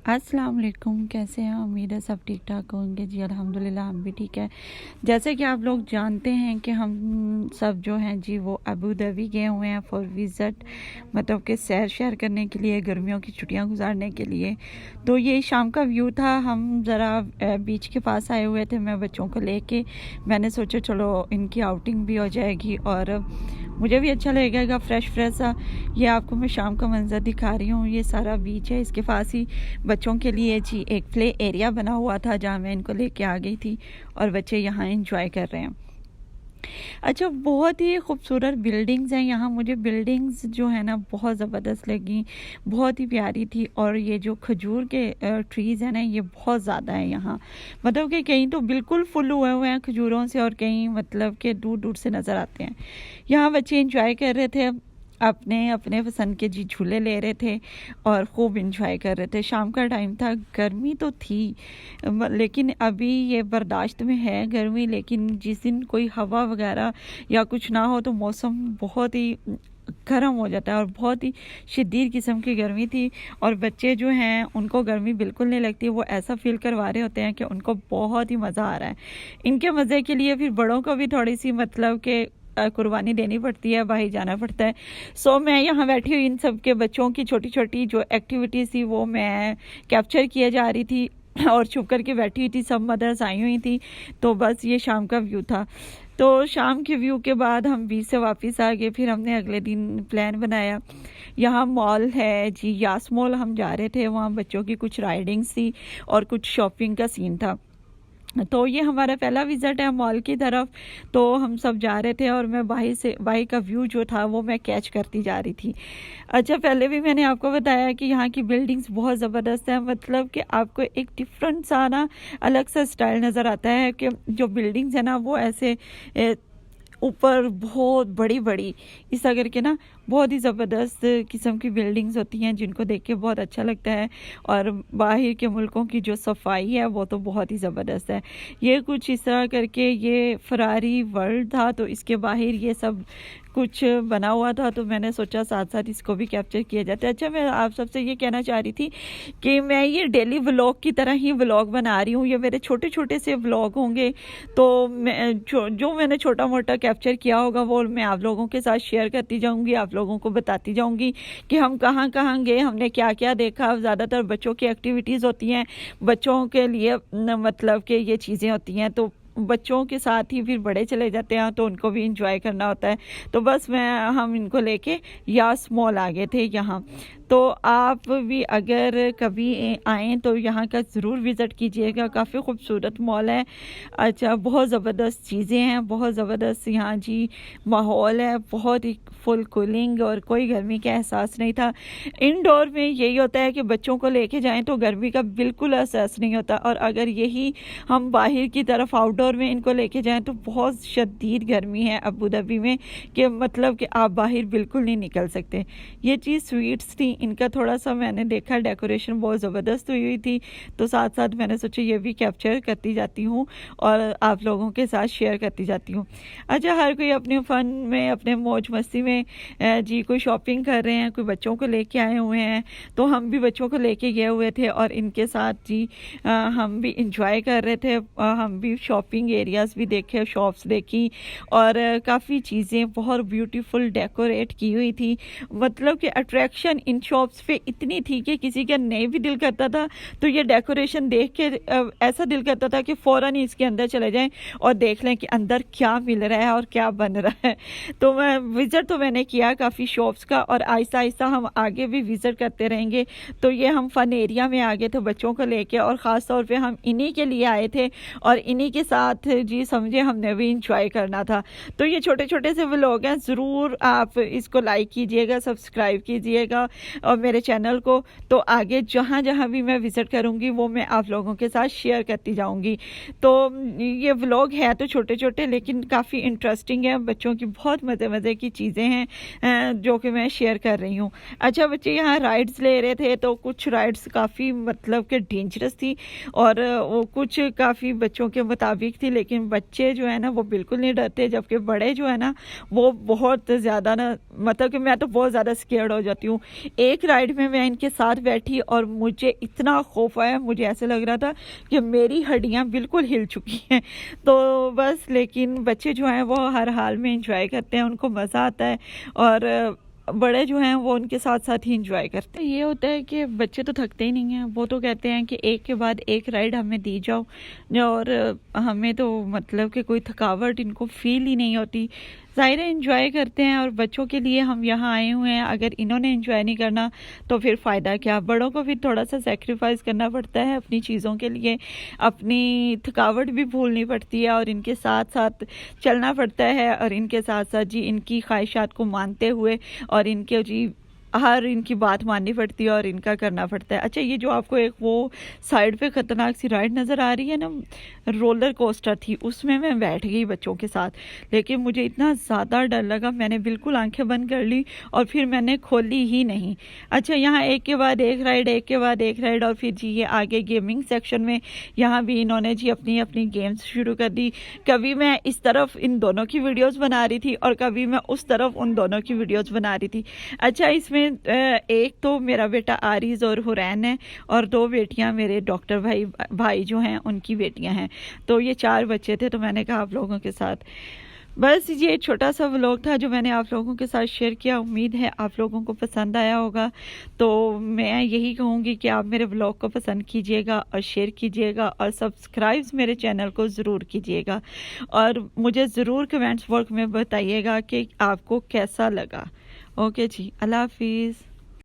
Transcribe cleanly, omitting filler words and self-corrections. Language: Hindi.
अस्सलाम वालेकुम। कैसे हैं? उम्मीद है सब ठीक ठाक होंगे जी। अल्हम्दुलिल्लाह हम भी ठीक है। जैसे कि आप लोग जानते हैं कि हम सब जो हैं जी वो अबू धाबी गए हुए हैं फॉर विज़िट, मतलब कि सैर शहर करने के लिए, गर्मियों की छुट्टियां गुजारने के लिए। तो ये शाम का व्यू था। हम ज़रा बीच के पास आए हुए थे, मैं बच्चों को लेके। मैंने सोचा चलो इनकी आउटिंग भी हो जाएगी और मुझे भी अच्छा लगेगा फ्रेश फ्रेश सा। ये आपको मैं शाम का मंजर दिखा रही हूँ। ये सारा बीच है, इसके पास ही बच्चों के लिए जी एक प्ले एरिया बना हुआ था जहाँ मैं इनको लेके आ गई थी और बच्चे यहाँ एंजॉय कर रहे हैं। अच्छा, बहुत ही खूबसूरत बिल्डिंग्स हैं यहाँ। मुझे बिल्डिंग्स जो है ना बहुत ज़बरदस्त लगी, बहुत ही प्यारी थी। और ये जो खजूर के ट्रीज़ हैं ना, ये बहुत ज़्यादा है यहाँ। मतलब कि कहीं तो बिल्कुल फुल हुए हुए हैं खजूरों से और कहीं मतलब कि दूर दूर से नज़र आते हैं। यहाँ बच्चे इंजॉय कर रहे थे, अपने अपने पसंद के जी झूले ले रहे थे और खूब इंजॉय कर रहे थे। शाम का टाइम था, गर्मी तो थी लेकिन अभी ये बर्दाश्त में है गर्मी। लेकिन जिस दिन कोई हवा वगैरह या कुछ ना हो तो मौसम बहुत ही गर्म हो जाता है और बहुत ही शदीद किस्म की गर्मी थी। और बच्चे जो हैं उनको गर्मी बिल्कुल नहीं लगती, वो ऐसा फील करवा रहे होते हैं कि उनको बहुत ही मज़ा आ रहा है। इनके मज़े के लिए फिर बड़ों को भी थोड़ी सी मतलब कि कुर्बानी देनी पड़ती है, बाहर जाना पड़ता है। सो मैं यहाँ बैठी हुई इन सब के बच्चों की छोटी छोटी जो एक्टिविटीज़ थी वो मैं कैप्चर किए जा रही थी और छुप करके बैठी हुई थी। सब मदर्स आई हुई थी। तो बस ये शाम का व्यू था। तो शाम के व्यू के बाद हम बीच से वापस आ गए। फिर हमने अगले दिन प्लान बनाया। यहाँ मॉल है जी, यास मॉल हम जा रहे थे। वहाँ बच्चों की कुछ राइडिंग्स थी और कुछ शॉपिंग का सीन था। तो ये हमारा पहला विज़िट है मॉल की तरफ। तो हम सब जा रहे थे और मैं बाहर का व्यू जो था वो मैं कैच करती जा रही थी। अच्छा, पहले भी मैंने आपको बताया कि यहाँ की बिल्डिंग्स बहुत ज़बरदस्त है। मतलब कि आपको एक डिफरेंट सा ना अलग सा स्टाइल नज़र आता है कि जो बिल्डिंग्स है ना वो ऐसे ऊपर बहुत बड़ी बड़ी इस तरह करके ना बहुत ही ज़बरदस्त किस्म की बिल्डिंग्स होती हैं जिनको देख के बहुत अच्छा लगता है। और बाहर के मुल्कों की जो सफाई है वो तो बहुत ही ज़बरदस्त है। ये कुछ इस तरह करके ये फरारी वर्ल्ड था, तो इसके बाहर ये सब कुछ बना हुआ था। तो मैंने सोचा साथ साथ इसको भी कैप्चर किया जाता है। अच्छा, मैं आप सबसे ये कहना चाह रही थी कि मैं ये डेली व्लॉग की तरह ही व्लॉग बना रही हूँ। ये मेरे छोटे छोटे से व्लॉग होंगे। तो मैं जो मैंने छोटा मोटा कैप्चर किया होगा वो मैं आप लोगों के साथ शेयर करती जाऊँगी, आप लोगों को बताती जाऊँगी कि हम कहाँ कहाँ गए, हमने क्या क्या देखा। ज़्यादातर बच्चों की एक्टिविटीज़ होती हैं, बच्चों के लिए मतलब कि ये चीज़ें होती हैं। तो बच्चों के साथ ही फिर बड़े चले जाते हैं तो उनको भी इंजॉय करना होता है। तो बस हम इनको लेके यास मॉल आ गए थे यहाँ। तो आप भी अगर कभी आएँ तो यहाँ का ज़रूर विज़िट कीजिएगा। काफ़ी खूबसूरत मॉल है। अच्छा, बहुत ज़बरदस्त चीज़ें हैं, बहुत ज़बरदस्त यहाँ जी माहौल है, बहुत ही फुल कूलिंग और कोई गर्मी का एहसास नहीं था। इंडोर में यही होता है कि बच्चों को लेके जाएं तो गर्मी का बिल्कुल एहसास नहीं होता, और अगर यही हम बाहर की तरफ आउटडोर में इनको लेके जाएं तो बहुत शदीद गर्मी है अबू धाबी में कि मतलब कि आप बाहर बिल्कुल नहीं निकल सकते। ये चीज़ स्वीट्स थी, इनका थोड़ा सा मैंने देखा डेकोरेशन बहुत ज़बरदस्त हुई थी। तो साथ साथ मैंने सोचा ये भी कैप्चर करती जाती हूँ और आप लोगों के साथ शेयर करती जाती हूँ। अच्छा, हर कोई अपने फ़न में, अपने मौज मस्ती में जी कोई शॉपिंग कर रहे हैं, कोई बच्चों को लेके आए हुए हैं। तो हम भी बच्चों को लेके गए हुए थे और इनके साथ जी हम भी इंजॉय कर रहे थे। हम भी शॉपिंग एरियाज़ भी देखे, शॉप्स देखी और काफ़ी चीज़ें बहुत ब्यूटीफुल डेकोरेट की हुई थी। मतलब कि अट्रैक्शन इन शॉप्स पे इतनी थी कि किसी का नहीं भी दिल करता था तो ये डेकोरेशन देख के ऐसा दिल करता था कि फ़ौरन ही इसके अंदर चले जाएं और देख लें कि अंदर क्या मिल रहा है और क्या बन रहा है। तो मैं विज़िट तो मैंने किया काफ़ी शॉप्स का और आहिस्ता आहिस्ता हम आगे भी विज़िट करते रहेंगे। तो ये हम फ़न एरिया में आ गए थे बच्चों को लेके और ख़ास तौर पे हम इन्हीं के लिए आए थे और इन्हीं के साथ जी समझे हमने भी इंजॉय करना था। तो ये छोटे छोटे से व्लॉग हैं, ज़रूर आप इसको लाइक कीजिएगा, सब्सक्राइब कीजिएगा और मेरे चैनल को। तो आगे जहाँ जहाँ भी मैं विज़िट करूँगी वो मैं आप लोगों के साथ शेयर करती जाऊँगी। तो ये व्लॉग है तो छोटे छोटे लेकिन काफ़ी इंटरेस्टिंग है, बच्चों की बहुत मज़े मज़े की चीज़ें हैं जो कि मैं शेयर कर रही हूँ। अच्छा, बच्चे यहाँ राइड्स ले रहे थे तो कुछ राइड्स काफ़ी मतलब कि डेंजरस थी और वो कुछ काफ़ी बच्चों के मुताबिक थी, लेकिन बच्चे जो है ना वो बिल्कुल नहीं डरते, जबकि बड़े जो है ना वो बहुत ज़्यादा ना मतलब कि मैं तो बहुत ज़्यादा स्केयर्ड हो जाती हूँ। एक राइड में मैं इनके साथ बैठी और मुझे इतना खौफ आया, मुझे ऐसे लग रहा था कि मेरी हड्डियां बिल्कुल हिल चुकी हैं। तो बस, लेकिन बच्चे जो हैं वो हर हाल में इंजॉय करते हैं, उनको मज़ा आता है, और बड़े जो हैं वो उनके साथ साथ ही इंजॉय करते हैं। ये होता है कि बच्चे तो थकते ही नहीं हैं, वो तो कहते हैं कि एक के बाद एक राइड हमें दी जाओ, और हमें तो मतलब कि कोई थकावट इनको फील ही नहीं होती। ज़ाहिर है इंजॉय करते हैं, और बच्चों के लिए हम यहाँ आए हुए हैं। अगर इन्होंने इंजॉय नहीं करना तो फिर फ़ायदा क्या। बड़ों को फिर थोड़ा सा सेक्रीफाइस करना पड़ता है अपनी चीज़ों के लिए, अपनी थकावट भी भूलनी पड़ती है, और इनके साथ साथ चलना पड़ता है, और इनके साथ साथ जी इनकी ख्वाहिशात को मानते हुए और इनके जी हर इनकी बात माननी पड़ती है और इनका करना पड़ता है। अच्छा, ये जो आपको एक वो साइड पे ख़तरनाक सी राइड नज़र आ रही है ना, रोलर कोस्टर थी, उसमें मैं बैठ गई बच्चों के साथ, लेकिन मुझे इतना ज़्यादा डर लगा, मैंने बिल्कुल आंखें बंद कर ली और फिर मैंने खोली ही नहीं। अच्छा, यहाँ एक के बाद एक राइड, एक के बाद एक राइड, और फिर जी ये आगे गेमिंग सेक्शन में यहाँ भी इन्होंने जी अपनी अपनी गेम्स शुरू कर दी। कभी मैं इस तरफ इन दोनों की वीडियोज़ बना रही थी और कभी मैं उस तरफ उन दोनों की वीडियोज़ बना रही थी। अच्छा, इसमें एक तो मेरा बेटा आरिज़ और हुरैन है, और 2 बेटियां मेरे डॉक्टर भाई जो हैं उनकी बेटियां हैं। तो ये 4 बच्चे थे। तो मैंने कहा आप लोगों के साथ बस ये छोटा सा व्लॉग था जो मैंने आप लोगों के साथ शेयर किया। उम्मीद है आप लोगों को पसंद आया होगा। तो मैं यही कहूँगी कि आप मेरे व्लॉग को पसंद कीजिएगा और शेयर कीजिएगा, और सब्सक्राइब मेरे चैनल को ज़रूर कीजिएगा, और मुझे ज़रूर कमेंट्स बॉक्स में बताइएगा कि आपको कैसा लगा। ओके जी, अल्लाह हाफिज़।